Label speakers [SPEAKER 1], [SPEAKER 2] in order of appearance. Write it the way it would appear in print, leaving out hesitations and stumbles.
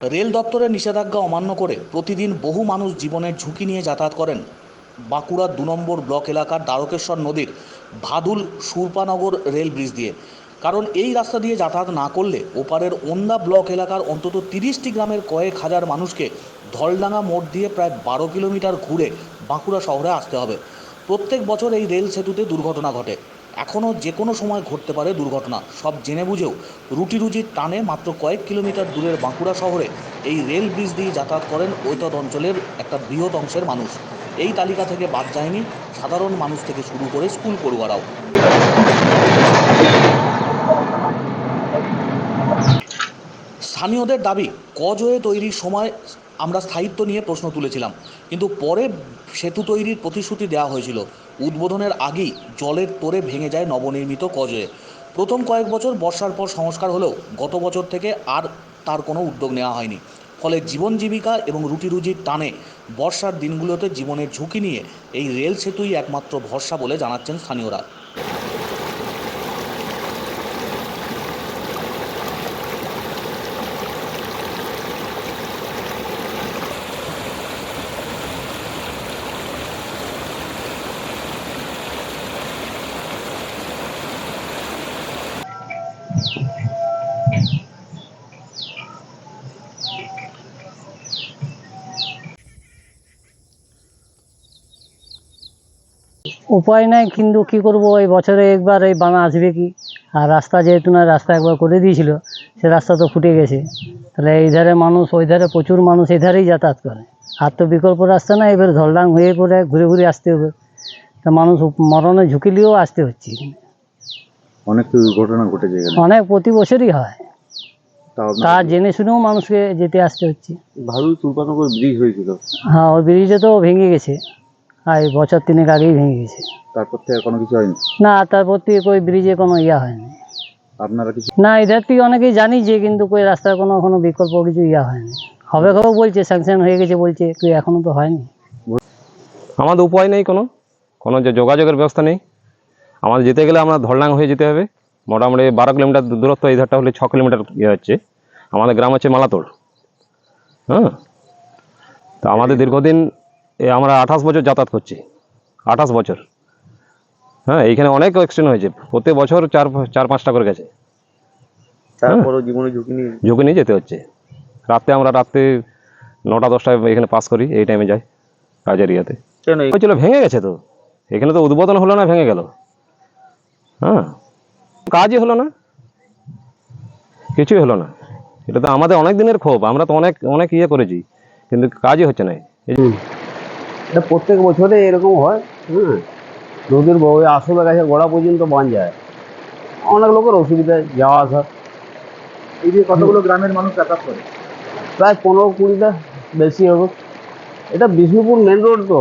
[SPEAKER 1] Rail দপ্তরের নিষেধাজ্ঞা অমান্য করে প্রতিদিন বহু মানুষ জীবনের ঝুঁকি নিয়ে যাতায়াত করেন বাঁকুড়া ২ নম্বর ব্লক এলাকার দ্বারকেশ্বর নদীর ভাদুল সুরপানগর রেল ব্রিজ দিয়ে। কারণ এই রাস্তা দিয়ে যাতায়াত না করলে ওপারের ওন্দা ব্লক এলাকার অন্তত ৩০টি গ্রামের কয়েক হাজার মানুষকে ধলডাঙ্গা মোড় দিয়ে প্রায় ১২ কিলোমিটার ঘুরে বাঁকুড়া শহরে আসতে হবে। প্রত্যেক বছর এই রেল সেতুতে দুর্ঘটনা ঘটে। এখনও যে কোনো সময় ঘটতে পারে দুর্ঘটনা। সব জেনে বুঝেও রুটির টানে মাত্র কয়েক কিলোমিটার দূরের বাঁকুড়া শহরে এই রেল ব্রিজ দিয়ে যাতায়াত করেন ঐতদ অঞ্চলের একটা বৃহৎ অংশের মানুষ। এই তালিকা থেকে বাদ যায়নি সাধারণ মানুষ থেকে শুরু করে স্কুল পড়ুয়ারাও। স্থানীয়দের দাবি, কজওয়ে তৈরির সময় আমরা স্থায়িত্ব নিয়ে প্রশ্ন তুলেছিলাম, কিন্তু পরে সেতু তৈরির প্রতিশ্রুতি দেওয়া হয়েছিল। উদ্বোধনের আগেই জলের তোড়ে ভেঙে যায় নবনির্মিত কজওয়ে। প্রথম কয়েক বছর বর্ষার পর সংস্কার হলেও গত বছর থেকে আর তার কোনো উদ্যোগ নেওয়া হয়নি। ফলে জীবন জীবিকা এবং রুজির টানে বর্ষার দিনগুলোতে জীবনের ঝুঁকি নিয়ে এই রেল সেতুই একমাত্র ভরসা বলে জানাচ্ছেন স্থানীয়রা।
[SPEAKER 2] উপায় নাই, কিন্তু কি করব, এই বছরে একবার এই বানা আসবে কি। আর রাস্তা যেহেতু না, রাস্তা একবার করে দিয়েছিল, সে রাস্তা তো ফুটে গেছে। তাহলে এই ধারে মানুষ, ওই ধারে প্রচুর মানুষ এই ধারেই যাতায়াত করে। আর তো বিকল্প রাস্তা না, এবার ধলডাং হয়ে করে ঘুরে ঘুরে আসতে হবে। তা মানুষ মরণের ঝুঁকি নিয়েও আসতে হচ্ছে।
[SPEAKER 3] অনেক তো দুর্ঘটনা ঘটেছে এখানে।
[SPEAKER 2] অনেক, প্রতি বছরই হয়। তা জেনে শুনেও মানুষকে যেতে আসতে হচ্ছে।
[SPEAKER 3] ভাদুল সুরপানগর ব্রিজ হয়েছিল,
[SPEAKER 2] হ্যাঁ, ওই ব্রিজে তো ভেঙে গেছে, আর এই বছর ৩ আগেই ভেঙে গেছে।
[SPEAKER 3] তারপর থেকে কোনো কিছু হয়নি।
[SPEAKER 2] না, তারপর থেকে ওই ব্রিজে কোনো হয়নি।
[SPEAKER 3] আপনারা কিছু
[SPEAKER 2] না, এদের থেকে অনেকেই জানি যে, কিন্তু কই রাস্তার কোনো বিকল্প কিছু হয়নি। হবে বলছে, স্যাংশন হয়ে গেছে বলছে, তুই এখনো তো হয়নি।
[SPEAKER 4] আমাদের উপায় নেই, কোনো যে যোগাযোগের ব্যবস্থা নেই। আমাদের যেতে গেলে আমরা ধলডাং হয়ে যেতে হবে। মোটামুটি ১২ কিলোমিটার দূরত্ব, এই ধারটা হলে ৬ কিলোমিটার হচ্ছে। আমাদের গ্রাম হচ্ছে মালাতোড়। হ্যাঁ, তো আমাদের দীর্ঘদিন আমরা ২৮ বছর যাতায়াত করছি, ২৮ বছর। হ্যাঁ, এইখানে অনেক অ্যাক্সিডেন্ট হয়েছে, প্রত্যেক বছর ৪-৫টা করে গেছে।
[SPEAKER 3] তারপরও জীবনে
[SPEAKER 4] ঝুঁকি নিয়ে যেতে হচ্ছে। রাত্রে ৯টা-১০টায় এখানে পাস করি, এই টাইমে যাই কাজের ইয়াতে।
[SPEAKER 3] কেন
[SPEAKER 4] হয়েছিল, ভেঙে গেছে তো। এখানে তো উদ্বোধন হলো না, ভেঙে গেল। হ্যাঁ, কাজই হলো না, কিছুই হলো না। এটা তো আমাদের অনেক দিনের ক্ষোভ, আমরা তো অনেক অনেক করেছি, কিন্তু কাজই হচ্ছে না।
[SPEAKER 5] এটা প্রত্যেক বছরে এরকম হয়। নদীর ওই আসলে গাছের গোড়া পর্যন্ত বান যায়, অনেক লোকের অসুবিধা যাওয়া আসা।
[SPEAKER 3] এই যে কতগুলো গ্রামের মানুষ যাতায়াত করে?
[SPEAKER 5] প্রায় ১৫-২০টা, বেশি হবে। এটা বিষ্ণুপুর মেন রোড তো।